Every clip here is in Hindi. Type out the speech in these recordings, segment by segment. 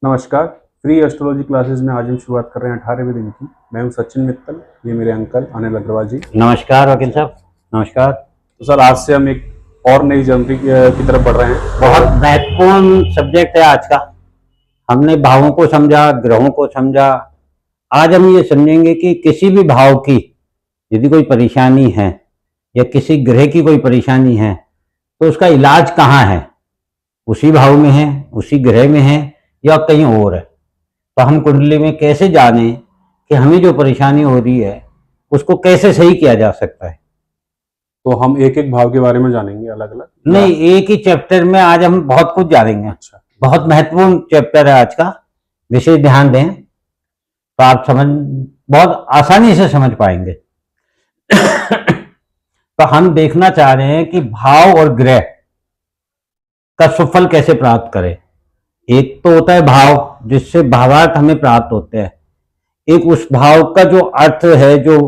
नमस्कार। फ्री एस्ट्रोलॉजी क्लासेस में आज हम शुरुआत कर रहे हैं 18वें दिन की। मैं हूं सचिन मित्तल, ये मेरे अंकल अनिल अग्रवाल जी। नमस्कार वकील साहब। नमस्कार। तो सर, आज से हम एक और नई जनवरी की तरफ बढ़ रहे हैं। बहुत महत्वपूर्ण सब्जेक्ट है आज का। हमने भावों को समझा, ग्रहों को समझा। आज हम ये समझेंगे कि किसी भी भाव की यदि कोई परेशानी है या किसी ग्रह की कोई परेशानी है तो उसका इलाज कहाँ है। उसी भाव में है, उसी ग्रह में है या कहीं और है। तो हम कुंडली में कैसे जाने कि हमें जो परेशानी हो रही है उसको कैसे सही किया जा सकता है। तो हम एक एक भाव के बारे में जानेंगे अलग अलग। नहीं, एक ही चैप्टर में आज हम बहुत कुछ जानेंगे। अच्छा। बहुत महत्वपूर्ण चैप्टर है आज का, विशेष ध्यान दें तो आप बहुत आसानी से समझ पाएंगे। तो हम देखना चाह रहे हैं कि भाव और ग्रह का सुफल कैसे प्राप्त करें। एक तो होता है भाव, जिससे भावार्थ हमें प्राप्त होते हैं। एक उस भाव का जो अर्थ है, जो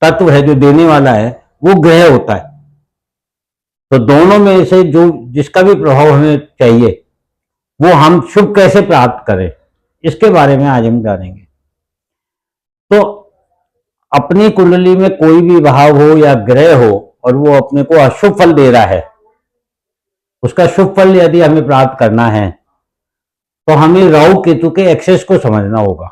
तत्व है, जो देने वाला है, वो ग्रह होता है। तो दोनों में से जो जिसका भी प्रभाव हमें चाहिए वो हम शुभ कैसे प्राप्त करें, इसके बारे में आज हम जानेंगे। तो अपनी कुंडली में कोई भी भाव हो या ग्रह हो और वो अपने को अशुभ फल दे रहा है, उसका शुभ फल यदि हमें प्राप्त करना है तो हमें राहु केतु के एक्सेस को समझना होगा।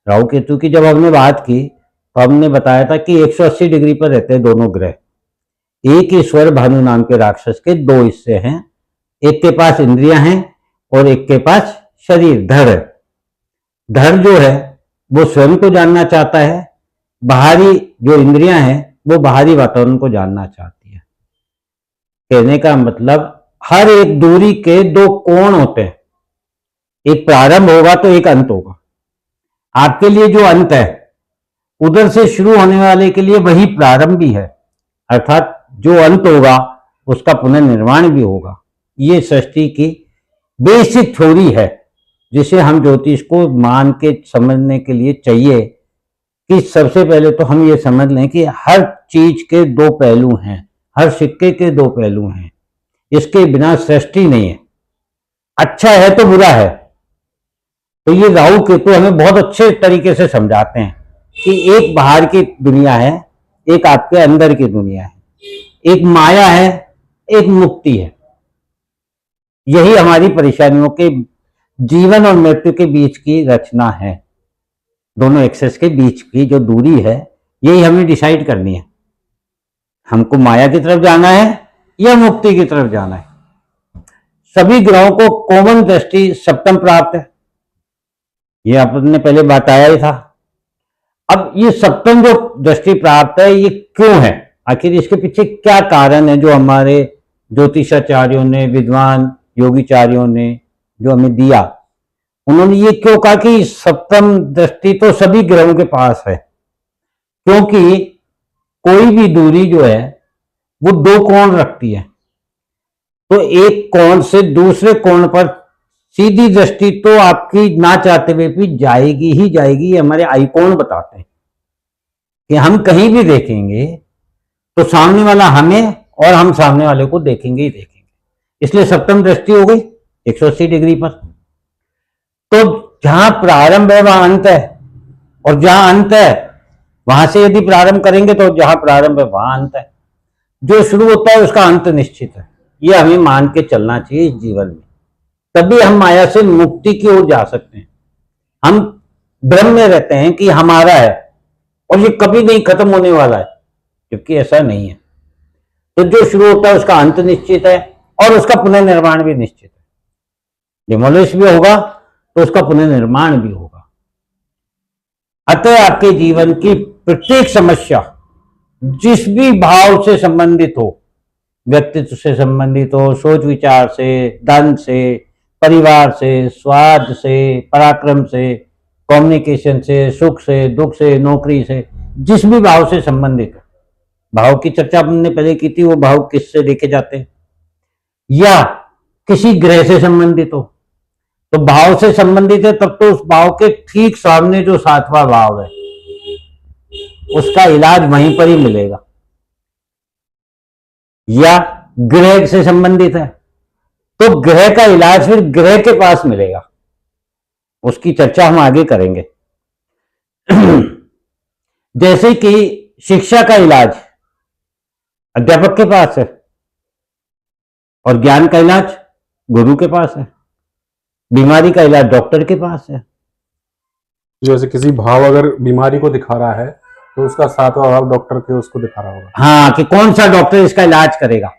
राहु केतु की जब हमने बात की तो हमने बताया था कि 180 डिग्री पर रहते हैं दोनों ग्रह। एक ईश्वर भानु नाम के राक्षस के दो हिस्से हैं, एक के पास इंद्रियां हैं और एक के पास शरीर धड़ है। धड़ जो है वो स्वयं को जानना चाहता है, बाहरी जो इंद्रियां हैं वो बाहरी वातावरण को जानना चाहती है। कहने का मतलब हर एक दूरी के दो कोण होते हैं, एक प्रारंभ होगा तो एक अंत होगा। आपके लिए जो अंत है उधर से शुरू होने वाले के लिए वही प्रारंभ भी है, अर्थात जो अंत होगा उसका पुनर्निर्माण भी होगा। ये सृष्टि की बेसिक थ्योरी है जिसे हम ज्योतिष को मान के समझने के लिए चाहिए कि सबसे पहले तो हम ये समझ लें कि हर चीज के दो पहलू हैं, हर सिक्के के दो पहलू हैं। इसके बिना सृष्टि नहीं है। अच्छा है तो बुरा है। तो ये राहु केतु हमें बहुत अच्छे तरीके से समझाते हैं कि एक बाहर की दुनिया है, एक आपके अंदर की दुनिया है, एक माया है, एक मुक्ति है। यही हमारी परेशानियों के जीवन और मृत्यु के बीच की रचना है। दोनों एक्सेस के बीच की जो दूरी है यही हमें डिसाइड करनी है, हमको माया की तरफ जाना है या मुक्ति की तरफ जाना है। सभी ग्रहों को कॉमन दृष्टि सप्तम प्राप्त है, ये आपने पहले बताया ही था। अब ये सप्तम जो दृष्टि प्राप्त है ये क्यों है, आखिर इसके पीछे क्या कारण है जो हमारे ज्योतिषाचार्यों ने, विद्वान योगीचार्यों ने जो हमें दिया। उन्होंने ये क्यों कहा कि सप्तम दृष्टि तो सभी ग्रहों के पास है, क्योंकि कोई भी दूरी जो है वो दो कोण रखती है। तो एक कोण से दूसरे कोण पर सीधी दृष्टि तो आपकी ना चाहते हुए भी जाएगी ही जाएगी। ये हमारे आइकॉन बताते हैं कि हम कहीं भी देखेंगे तो सामने वाला हमें और हम सामने वाले को देखेंगे ही देखेंगे। इसलिए सप्तम दृष्टि हो गई 180 डिग्री पर। तो जहां प्रारंभ है वहां अंत है, और जहां अंत है वहां से यदि प्रारंभ करेंगे तो जहां प्रारंभ है वहां अंत है। जो शुरू होता है उसका अंत निश्चित है। ये हमें मान के चलना चाहिए इस जीवन में, तभी हम माया से मुक्ति की ओर जा सकते हैं। हम भ्रम में रहते हैं कि हमारा है और ये कभी नहीं खत्म होने वाला है, जबकि ऐसा नहीं है। तो जो शुरू होता है उसका अंत निश्चित है और उसका पुनर्निर्माण भी निश्चित है। डिमोलिश भी होगा तो उसका पुनर्निर्माण भी होगा। अतः आपके जीवन की प्रत्येक समस्या जिस भी भाव से संबंधित हो, व्यक्तित्व से संबंधित हो, सोच विचार से, धन से, परिवार से, स्वाद से, पराक्रम से, कम्युनिकेशन से, सुख से, दुख से, नौकरी से, जिस भी भाव से संबंधित हो। भाव की चर्चा हमने पहले की थी, वो भाव किससे देखे जाते हैं, या किसी ग्रह से संबंधित हो। तो भाव से संबंधित है तब तो उस भाव के ठीक सामने जो सातवां भाव है उसका इलाज वहीं पर ही मिलेगा। या ग्रह से संबंधित है तो ग्रह का इलाज फिर ग्रह के पास मिलेगा, उसकी चर्चा हम आगे करेंगे। जैसे कि शिक्षा का इलाज अध्यापक के पास है और ज्ञान का इलाज गुरु के पास है, बीमारी का इलाज डॉक्टर के पास है। जैसे किसी भाव अगर बीमारी को दिखा रहा है तो उसका सातवां भाव डॉक्टर के उसको दिखा रहा होगा। हाँ, कि कौन सा डॉक्टर इसका इलाज करेगा।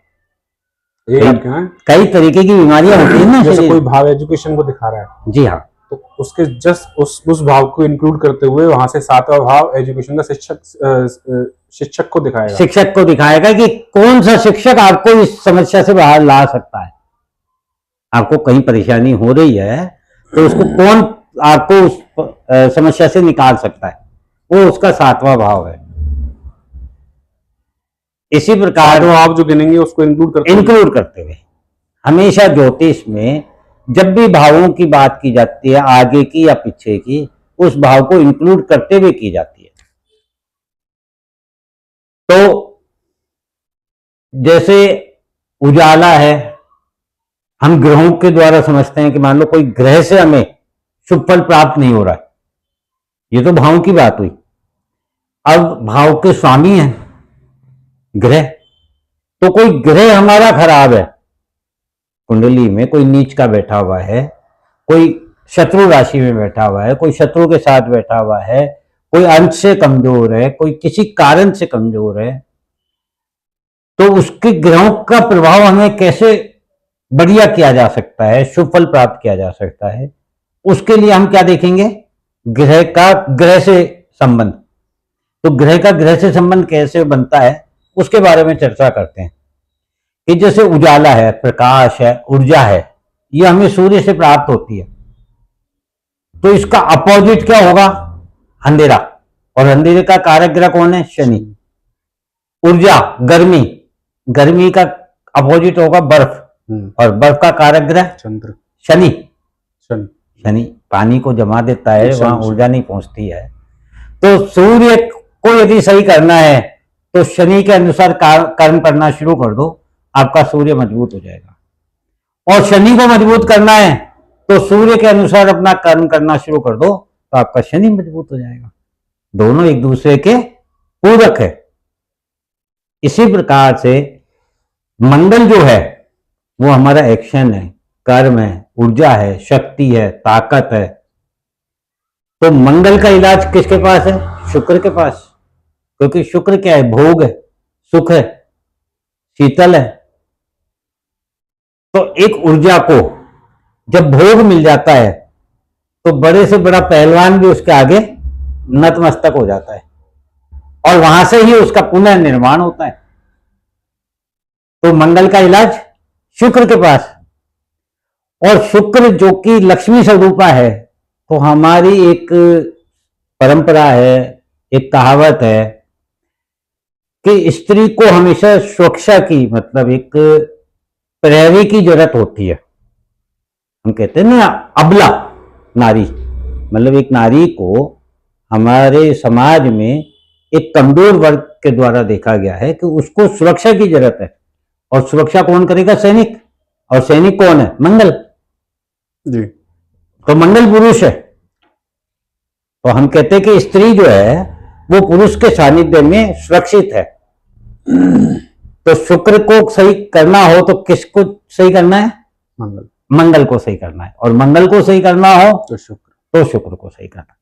ये आपके यहाँ कई तरीके की बीमारियां होती है ना जैसे शरीर कोई में। भाव एजुकेशन को दिखा रहा है जी हाँ, तो उसके जस्ट उस भाव को इंक्लूड करते हुए वहां से सातवां भाव एजुकेशन का शिक्षक को दिखाएगा। शिक्षक को दिखाएगा कि कौन सा शिक्षक आपको इस समस्या से बाहर ला सकता है। आपको कहीं परेशानी हो रही है तो उसको कौन आपको उस समस्या से निकाल सकता है, वो उसका सातवां भाव है। इसी प्रकार आप जो गिनेंगे उसको इंक्लूड करते हुए हमेशा ज्योतिष में जब भी भावों की बात की जाती है, आगे की या पीछे की, उस भाव को इंक्लूड करते हुए की जाती है। तो जैसे उजाला है, हम ग्रहों के द्वारा समझते हैं कि मान लो कोई ग्रह से हमें शुभ फल प्राप्त नहीं हो रहा है, ये तो भावों की बात हुई। अब भाव के स्वामी हैं ग्रह, तो कोई ग्रह हमारा खराब है, कुंडली में कोई नीच का बैठा हुआ है, कोई शत्रु राशि में बैठा हुआ है, कोई शत्रु के साथ बैठा हुआ है, कोई अंश से कमजोर है, कोई किसी कारण से कमजोर है, तो उसके ग्रहों का प्रभाव हमें कैसे बढ़िया किया जा सकता है, शुभ फल प्राप्त किया जा सकता है, उसके लिए हम क्या देखेंगे, ग्रह का ग्रह से संबंध। तो ग्रह का ग्रह से संबंध कैसे बनता है उसके बारे में चर्चा करते हैं। कि जैसे उजाला है, प्रकाश है, ऊर्जा है, ये हमें सूर्य से प्राप्त होती है। तो इसका अपोजिट क्या होगा, अंधेरा, और अंधेरे का कारक ग्रह कौन है, शनि। ऊर्जा, गर्मी, गर्मी का अपोजिट होगा बर्फ, और बर्फ का कारक ग्रह चंद्र, शनि। शनि शनि पानी को जमा देता है, वहां ऊर्जा नहीं पहुंचती है। तो सूर्य को यदि सही करना है तो शनि के अनुसार कर्म करना शुरू कर दो, आपका सूर्य मजबूत हो जाएगा। और शनि को मजबूत करना है तो सूर्य के अनुसार अपना कर्म करना शुरू कर दो, तो आपका शनि मजबूत हो जाएगा। दोनों एक दूसरे के पूरक है। इसी प्रकार से मंगल जो है वो हमारा एक्शन है, कर्म है, ऊर्जा है, शक्ति है, ताकत है। तो मंगल का इलाज किसके पास है, शुक्र के पास, क्योंकि शुक्र क्या है, भोग है, सुख है, शीतल है। तो एक ऊर्जा को जब भोग मिल जाता है तो बड़े से बड़ा पहलवान भी उसके आगे नतमस्तक हो जाता है, और वहां से ही उसका पुनर्निर्माण होता है। तो मंगल का इलाज शुक्र के पास। और शुक्र जो कि लक्ष्मी स्वरूपा है, तो हमारी एक परंपरा है, एक कहावत है कि स्त्री को हमेशा सुरक्षा की, मतलब एक प्रहरी की जरूरत होती है। हम कहते हैं ना अबला नारी, मतलब एक नारी को हमारे समाज में एक कमजोर वर्ग के द्वारा देखा गया है कि उसको सुरक्षा की जरूरत है। और सुरक्षा कौन करेगा, सैनिक। और सैनिक कौन है, मंगल जी। तो मंगल पुरुष है। तो हम कहते हैं कि स्त्री जो है वो पुरुष के सानिध्य में सुरक्षित है। तो शुक्र को सही करना हो तो किसको सही करना है, मंगल, मंगल को सही करना है। और मंगल को सही करना हो तो शुक्र को सही करना।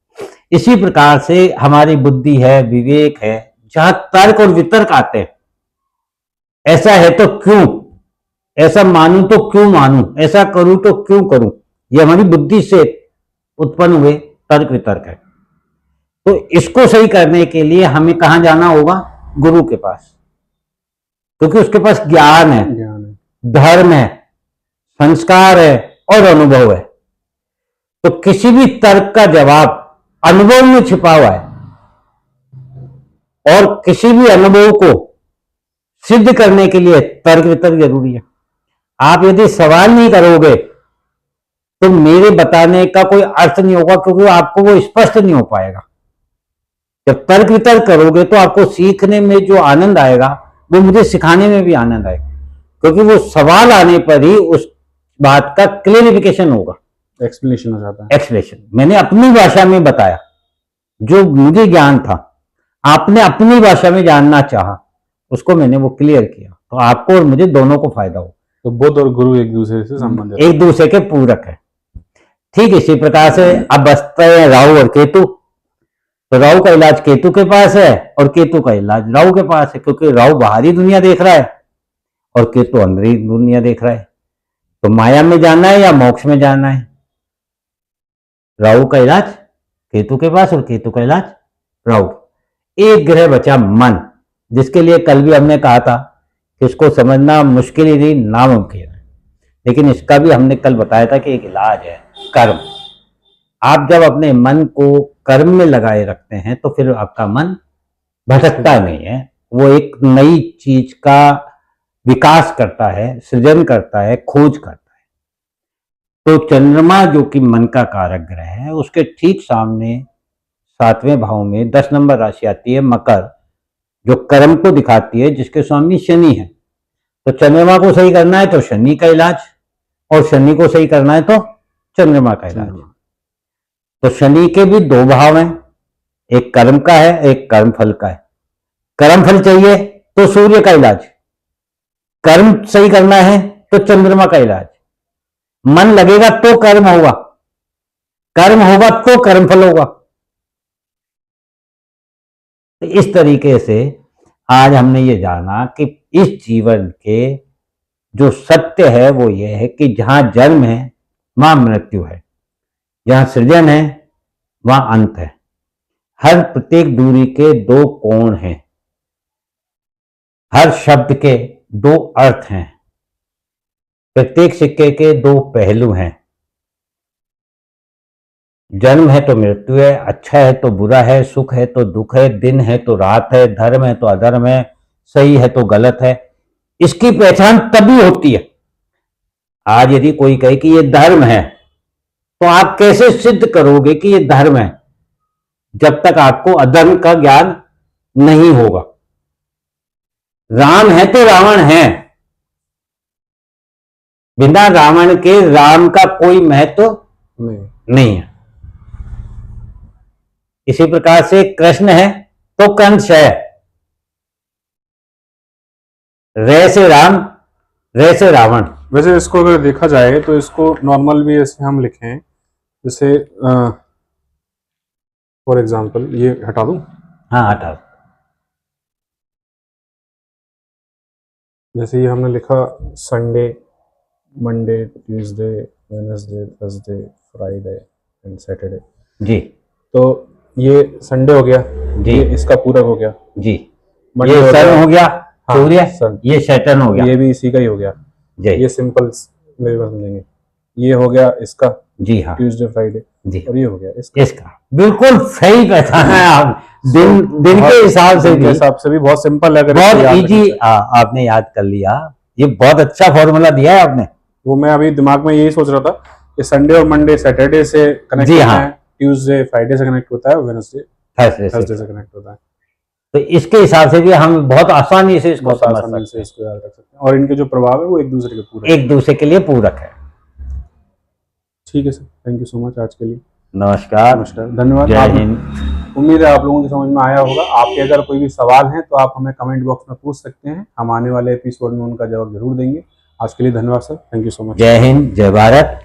इसी प्रकार से हमारी बुद्धि है, विवेक है, जहां तर्क और वितर्क आते हैं, ऐसा है तो क्यों, ऐसा मानूं तो क्यों मानूं, ऐसा करूं तो क्यों करूं, ये हमारी बुद्धि से उत्पन्न हुए तर्क वितर्क है। तो इसको सही करने के लिए हमें कहां जाना होगा, गुरु के पास, क्योंकि उसके पास ज्ञान है, धर्म है, संस्कार है और अनुभव है। तो किसी भी तर्क का जवाब अनुभव में छिपा हुआ है, और किसी भी अनुभव को सिद्ध करने के लिए तर्क वितर्क जरूरी है। आप यदि सवाल नहीं करोगे तो मेरे बताने का कोई अर्थ नहीं होगा, क्योंकि आपको वो स्पष्ट नहीं हो पाएगा। जब तर्क वितर्क करोगे तो आपको सीखने में जो आनंद आएगा वो मुझे सिखाने में भी आनंद आएगा, क्योंकि वो सवाल आने पर ही उस बात का क्लेरिफिकेशन होगा, एक्सप्लेनेशन हो जाता है। एक्सप्लेनेशन। मैंने अपनी भाषा में बताया जो मुझे ज्ञान था, आपने अपनी भाषा में जानना चाहा, उसको मैंने वो क्लियर किया, तो आपको और मुझे दोनों को फायदा हो। तो बुद्ध और गुरु एक दूसरे से संबंधित एक दूसरे के पूरक है। ठीक इसी प्रकार से अब बचते हैं राहु और केतु। तो राहु का इलाज केतु के पास है और केतु का इलाज राहु के पास है, क्योंकि राहु बाहरी दुनिया देख रहा है और केतु अंदरी दुनिया देख रहा है। तो माया में जाना है या मोक्ष में जाना है? राहु का इलाज केतु के पास और केतु का इलाज राहु। एक ग्रह बचा मन, जिसके लिए कल भी हमने कहा था कि इसको समझना मुश्किल ही नहीं, नामुमकिन है, लेकिन इसका भी हमने कल बताया था कि एक इलाज है कर्म। आप जब अपने मन को कर्म में लगाए रखते हैं तो फिर आपका मन भटकता नहीं है, वो एक नई चीज का विकास करता है, सृजन करता है, खोज करता है। तो चंद्रमा जो कि मन का कारक ग्रह है, उसके ठीक सामने 7वें भाव में 10 नंबर राशि आती है मकर, जो कर्म को दिखाती है, जिसके स्वामी शनि है। तो चंद्रमा को सही करना है तो शनि का इलाज, और शनि को सही करना है तो चंद्रमा का इलाज। तो शनि के भी 2 भाव हैं, एक कर्म का है, एक कर्म फल का है। कर्म फल चाहिए तो सूर्य का इलाज, कर्म सही करना है तो चंद्रमा का इलाज। मन लगेगा तो कर्म होगा, कर्म होगा तो कर्म फल होगा। तो इस तरीके से आज हमने ये जाना कि इस जीवन के जो सत्य है वो ये है कि जहां जन्म है वहां मृत्यु है, जहां सृजन है वहां अंत है। हर प्रत्येक दूरी के 2 कोण हैं, हर शब्द के 2 अर्थ हैं, प्रत्येक सिक्के के 2 पहलू हैं। जन्म है तो मृत्यु है, अच्छा है तो बुरा है, सुख है तो दुख है, दिन है तो रात है, धर्म है तो अधर्म है, सही है तो गलत है। इसकी पहचान तभी होती है। आज यदि कोई कहे कि ये धर्म है, तो आप कैसे सिद्ध करोगे कि ये धर्म है, जब तक आपको अधर्म का ज्ञान नहीं होगा। राम है तो रावण है, बिना रावण के राम का कोई महत्व नहीं है। इसी प्रकार से कृष्ण है तो कंस है, रे से राम, रे से रावण। वैसे इसको अगर देखा जाए तो इसको नॉर्मल भी ऐसे हम लिखें, जैसे फॉर एग्जांपल ये हटा दूं। हाँ हटा। जैसे ये हमने लिखा Sunday, Monday, Tuesday, Wednesday, Thursday, Friday and Saturday. जी। तो ये संडे हो गया जी, ये इसका पूरक हो गया जी। मंडे ये सन हो गया, हाँ, सूर्य, सन। ये सैटर्न हो गया, ये भी इसी का ही हो गया जी। ये सिंपल मेरे पास समझेंगे। ये हो गया इसका, जी हाँ, ट्यूसडे फ्राइडे जी। और ये हो गया इसका। इसका बिल्कुल सही पहचाना है आप। दिन के हिसाब से भी, बहुत सिंपल है, अगर इसको बहुत याद इजी रखें तो। आपने याद कर लिया। ये बहुत अच्छा फॉर्मूला दिया है आपने। वो मैं अभी दिमाग में यही सोच रहा था कि संडे और मंडे सैटरडे से कनेक्ट जी होता हाँ। है, ट्यूसडे फ्राइडे से कनेक्ट होता है, वेडनेसडे थर्सडे से कनेक्ट होता है। तो इसके हिसाब से भी हम बहुत आसानी से इसको बहुत समझ आसानी से सकते हैं। इसको याद रख सकते हैं, और इनके जो प्रभाव है वो एक दूसरे के पूरे। एक दूसरे के लिए पूरक है। ठीक है sir, thank you so much आज के लिए। नमस्कार, नमस्कार, धन्यवाद। जय हिंद। उम्मीद है आप लोगों की समझ में आया होगा। आपके अगर कोई भी सवाल हैं तो आप हमें कमेंट बॉक्स में पूछ सकते हैं, हम आने वाले एपिसोड में उनका जवाब जरूर देंगे। आज के लिए धन्यवाद sir, thank you so much. जय हिंद, जय भारत।